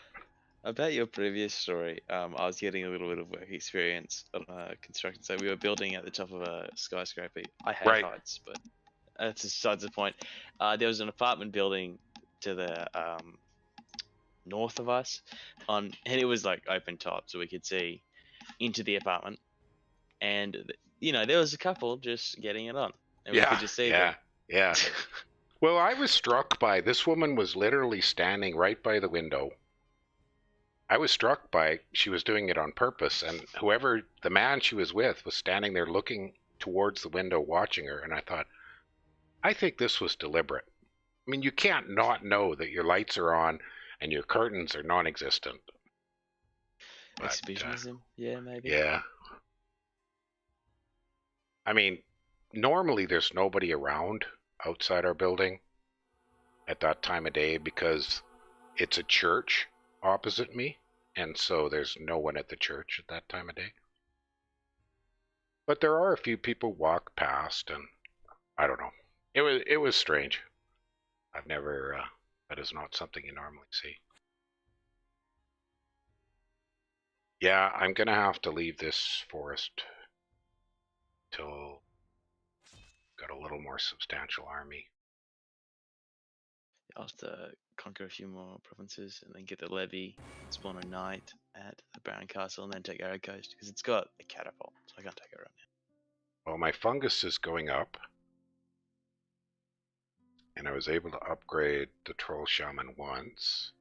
About your previous story, I was getting a little bit of work experience on a construction site. We were building at the top of a skyscraper. I hate heights, but that's besides the point. There was an apartment building to the north of us, and it was like open top, so we could see into the apartment. and there was a couple just getting it on, and we Yeah, could just see yeah, them. yeah. Well, I was struck by this woman was literally standing right by the window. I was struck by she was doing it on purpose, and whoever the man she was with was standing there looking towards the window watching her, and I thought, I think this was deliberate. I mean, you can't not know that your lights are on and your curtains are non-existent. But Exhibitionism, yeah, maybe. yeah, I mean, normally there's nobody around outside our building at that time of day because it's a church opposite me, and so there's no one at the church at that time of day. But there are a few people walk past, and I don't know. It was strange. I've never. That is not something you normally see. Yeah, I'm gonna have to leave this forest till got a little more substantial army. I'll have to conquer a few more provinces and then get the levy, spawn a knight at the Baron Castle, and then take Arrow Coast because it's got a catapult, so I can't take it right now. Well, my fungus is going up, and I was able to upgrade the troll shaman once.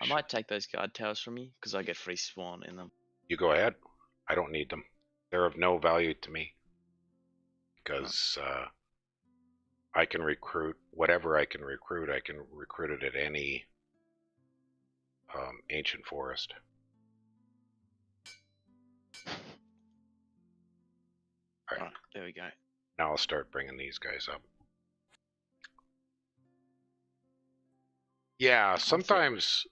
I might take those guard towers from you because I get free spawn in them. You go ahead. I don't need them. They're of no value to me because I can recruit whatever I can recruit. I can recruit it at any ancient forest. All right, there we go. Now I'll start bringing these guys up. Yeah, sometimes,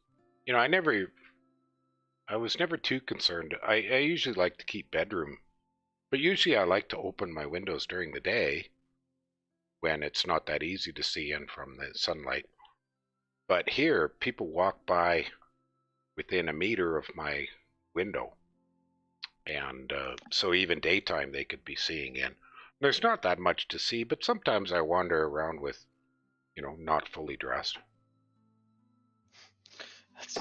I was never too concerned. I usually like to keep bedroom, but usually I like to open my windows during the day when it's not that easy to see in from the sunlight. But here, people walk by within a meter of my window, and so even daytime they could be seeing in. There's not that much to see, but sometimes I wander around with, not fully dressed.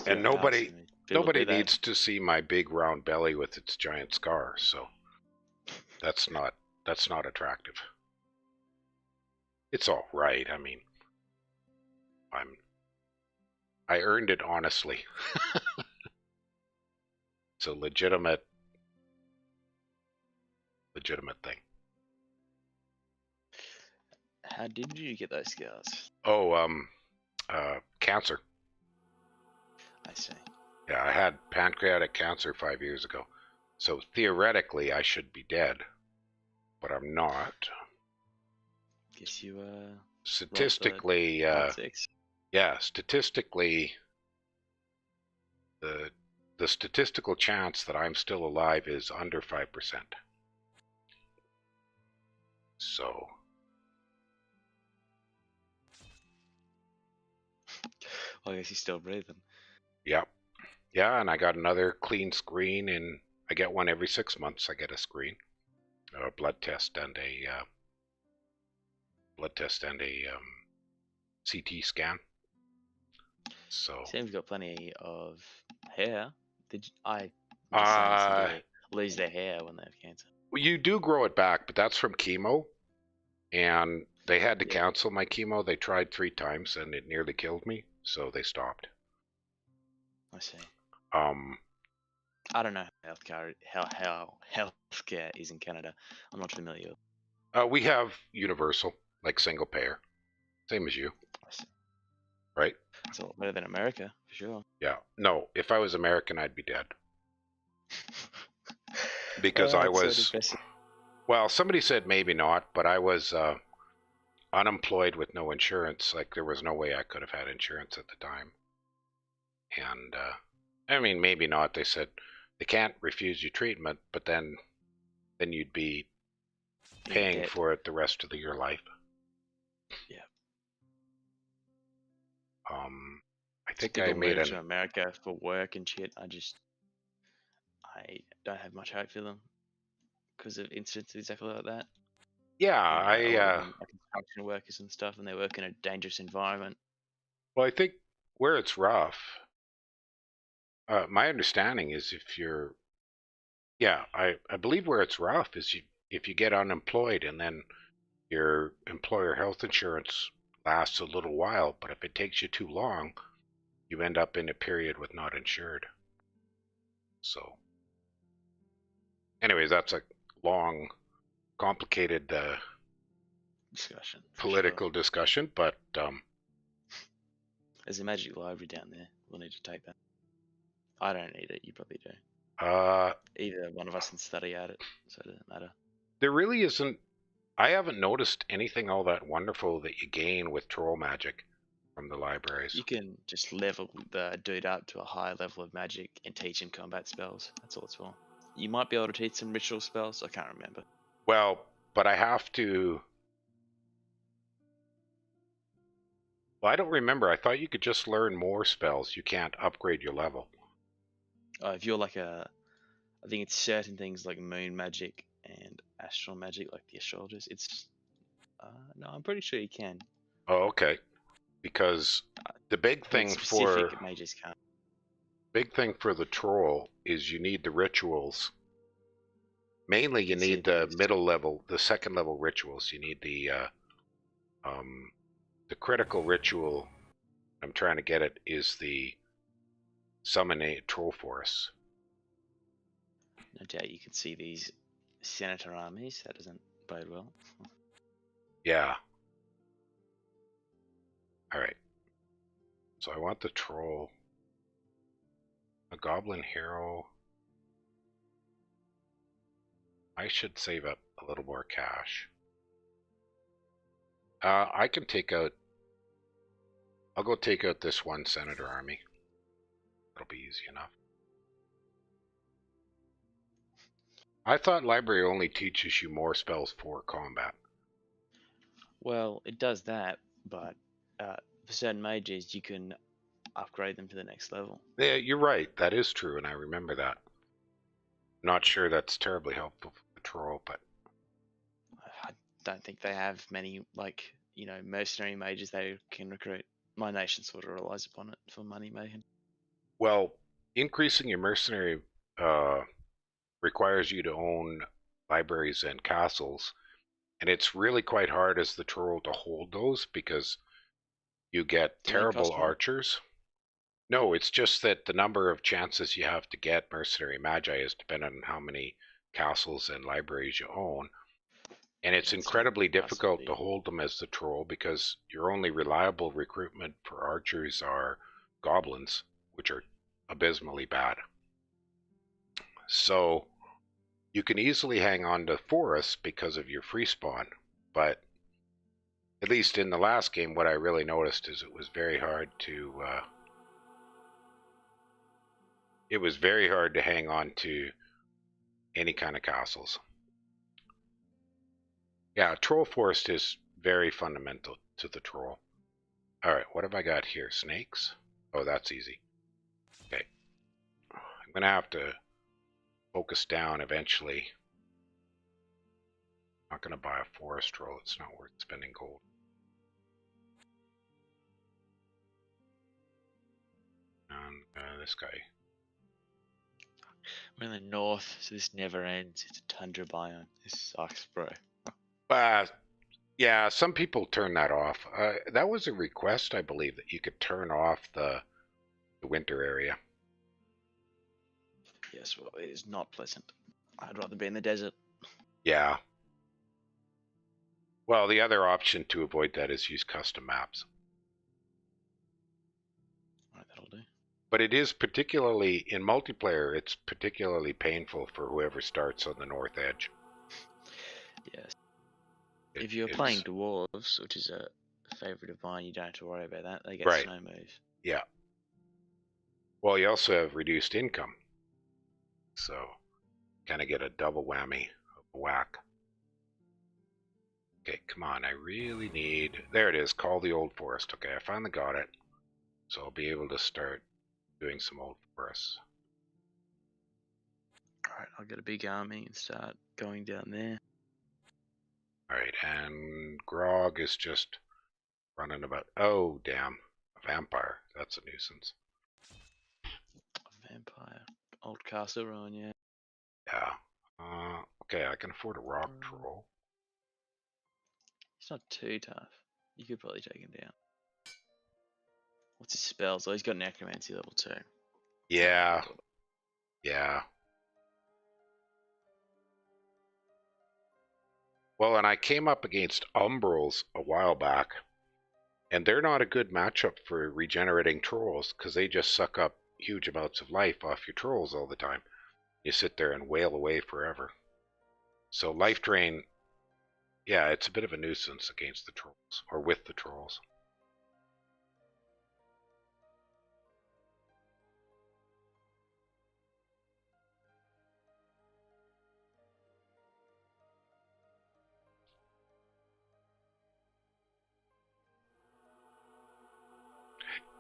And nobody needs to see my big round belly with its giant scar, so that's not attractive. It's all right. I mean, I earned it honestly. It's a legitimate thing. How did you get those scars? Oh, cancer. I see. Yeah, I had pancreatic cancer 5 years ago. So theoretically, I should be dead, but I'm not. Guess you statistically, statistically, the statistical chance that I'm still alive is under 5%. So. Well, I guess you're still breathing. Yep. Yeah, and I got another clean screen, and I get one every 6 months. I get a screen, a blood test, and a CT scan. So. Sam's got plenty of hair. I lose their hair when they have cancer? Well, you do grow it back, but that's from chemo, and they had to cancel my chemo. They tried 3 times, and it nearly killed me, so they stopped. I see. I don't know how healthcare is in Canada. I'm not familiar. We have universal, like single payer, same as you. Right? It's a lot better than America, for sure. Yeah. No, if I was American, I'd be dead. Because I was. So well, somebody said maybe not, but I was unemployed with no insurance. Like there was no way I could have had insurance at the time. And I mean, maybe not. They said they can't refuse you treatment, but then you'd be paying for it the rest of your life. Yeah. I think I made it to America for work and shit. I don't have much hope for them because of incidents exactly like that. Yeah, construction workers and stuff, and they work in a dangerous environment. Well, I think where it's rough, my understanding is if you're Yeah, I believe where it's rough is if you get unemployed and then your employer health insurance lasts a little while, but if it takes you too long, you end up in a period with not insured. So, anyways, that's a long, complicated Discussion. political discussion, but There's a magic library down there. We'll need to take that. I don't need it. You probably do. Either one of us can study at it, so it doesn't matter. there really isn't. I haven't noticed anything all that wonderful that you gain with troll magic from the libraries. You can just level the dude up to a higher level of magic and teach him combat spells. That's all it's for. You might be able to teach some ritual spells. I can't remember. Well, but I have to. Well, I don't remember. I thought you could just learn more spells. You can't upgrade your level. If you're like I think it's certain things like moon magic and astral magic, like the astrologers. It's no, I'm pretty sure you can. Oh, okay. Because the big thing for mages can't. Big thing for the troll is you need the rituals. Mainly, you need the middle level, the second level rituals. You need the critical ritual. I'm trying to get it is the summon a troll force. No doubt you can see these senator armies. That doesn't bode well. Yeah. All right. So I want the troll, a goblin hero. I should save up a little more cash. I can take out. I'll go take out this one senator army. That'll be easy enough. I thought library only teaches you more spells for combat. Well, it does that, but for certain mages, you can upgrade them to the next level. Yeah, you're right. That is true, and I remember that. Not sure that's terribly helpful for the troll, but I don't think they have many, mercenary mages they can recruit. My nation sort of relies upon it for money making. Well, increasing your mercenary requires you to own libraries and castles, and it's really quite hard as the troll to hold those because you get terrible archers. No, it's just that the number of chances you have to get mercenary magi is dependent on how many castles and libraries you own. And it's incredibly difficult to hold them as the troll because your only reliable recruitment for archers are goblins, which are abysmally bad. So you can easily hang on to forests because of your free spawn, but at least in the last game, what I really noticed is it was very hard to hang on to any kind of castles. Yeah, troll forest is very fundamental to the troll. Alright, what have I got here? Snakes? Oh, that's easy. Okay. I'm going to have to focus down eventually. I'm not going to buy a forest troll. It's not worth spending gold. And this guy. We're in the north, so this never ends. It's a tundra biome. This sucks, bro. Yeah, some people turn that off. That was a request, I believe, that you could turn off the winter area. Yes, well, it is not pleasant. I'd rather be in the desert. Yeah. Well, the other option to avoid that is use custom maps. Alright, that'll do. But it is particularly, in multiplayer, it's particularly painful for whoever starts on the north edge. Yes. If you're playing dwarves, which is a favorite of mine, you don't have to worry about that. They get snow moves. Yeah. Well, you also have reduced income. So, kind of get a double whammy of whack. Okay, come on. I really need... There it is. Call the old forest. Okay, I finally got it. So I'll be able to start doing some old forests. Alright, I'll get a big army and start going down there. Alright, and Grog is just running about... Oh, damn. A vampire. That's a nuisance. A vampire. Old castle ruin, yeah. Yeah. Yeah. Okay, I can afford a rock troll. He's not too tough. You could probably take him down. What's his spells? Oh, he's got necromancy level 2. Yeah. Yeah. Well, and I came up against Umbrals a while back, and they're not a good matchup for regenerating trolls because they just suck up huge amounts of life off your trolls all the time. You sit there and wail away forever. So life drain, yeah, it's a bit of a nuisance against the trolls, or with the trolls.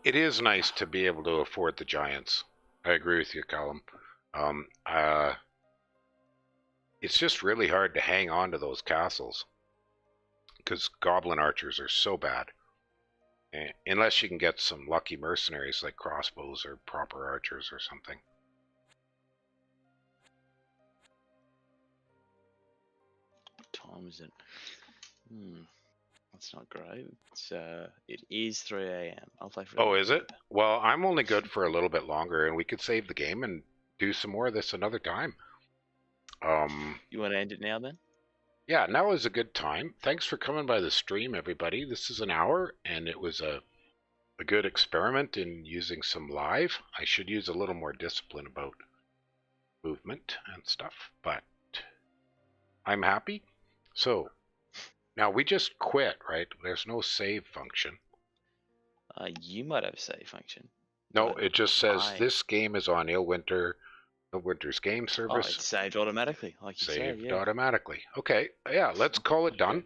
It is nice to be able to afford the giants. I agree with you, Callum. Um, uh, it's just really hard to hang on to those castles because goblin archers are so bad. Unless you can get some lucky mercenaries like crossbows or proper archers or something. What time is it? That's not great. It is 3 a.m. I'll play for. Oh, is it? Well, I'm only good for a little bit longer, and we could save the game and do some more of this another time. You want to end it now then? Yeah, now is a good time. Thanks for coming by the stream, everybody. This is an hour, and it was a good experiment in using some live. I should use a little more discipline about movement and stuff, but I'm happy. So, now we just quit, right? There's no save function. You might have a save function. No, it just says this game is on Winter's game service. Oh, it's saved automatically, like you said. Saved automatically. Okay, yeah, let's call it done.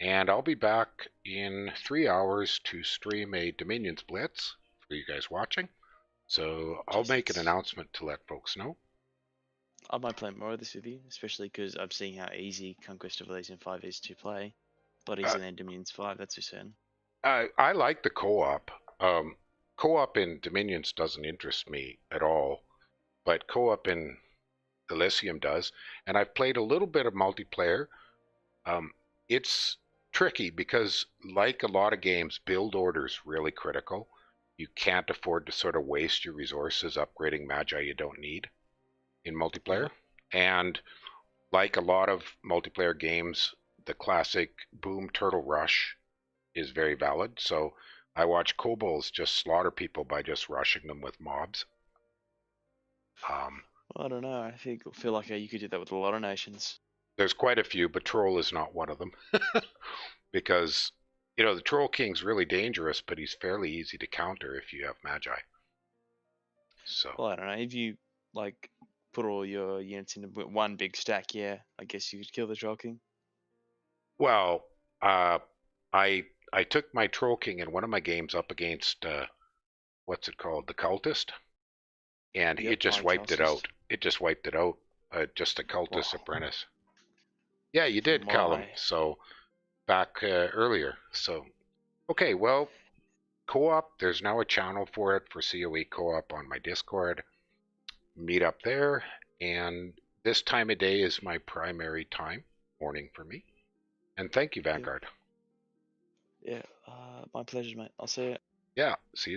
And I'll be back in 3 hours to stream a Dominions Blitz for you guys watching. So I'll make an announcement to let folks know. I might play more of this with you, especially because I'm seeing how easy Conquest of Elysium 5 is to play. But easier than Dominions 5, that's for certain. I like the co-op. Co-op in Dominions doesn't interest me at all, but co-op in Elysium does. And I've played a little bit of multiplayer. It's tricky because, like a lot of games, build order is really critical. You can't afford to sort of waste your resources upgrading magi you don't need in multiplayer. And like a lot of multiplayer games, the classic boom turtle rush is very valid. So I watch kobolds just slaughter people by just rushing them with mobs. I don't know. I feel like you could do that with a lot of nations. There's quite a few, but Troll is not one of them. Because, the Troll King's really dangerous, but he's fairly easy to counter if you have Magi. So. Well, I don't know. If you, put all your units into one big stack, yeah, I guess you could kill the Troll King. Well, I took my Troll King in one of my games up against, what's it called, the Cultist, and it just wiped it out. It just wiped it out. Just a Cultist apprentice. Yeah, you did, Callum. So back earlier. So, okay, well, co-op. There's now a channel for it for COE co-op on my Discord. Meet up there, and this time of day is my primary time, morning for me. And thank you, Vanguard. Yeah, my pleasure, mate. I'll see you. Yeah, see you.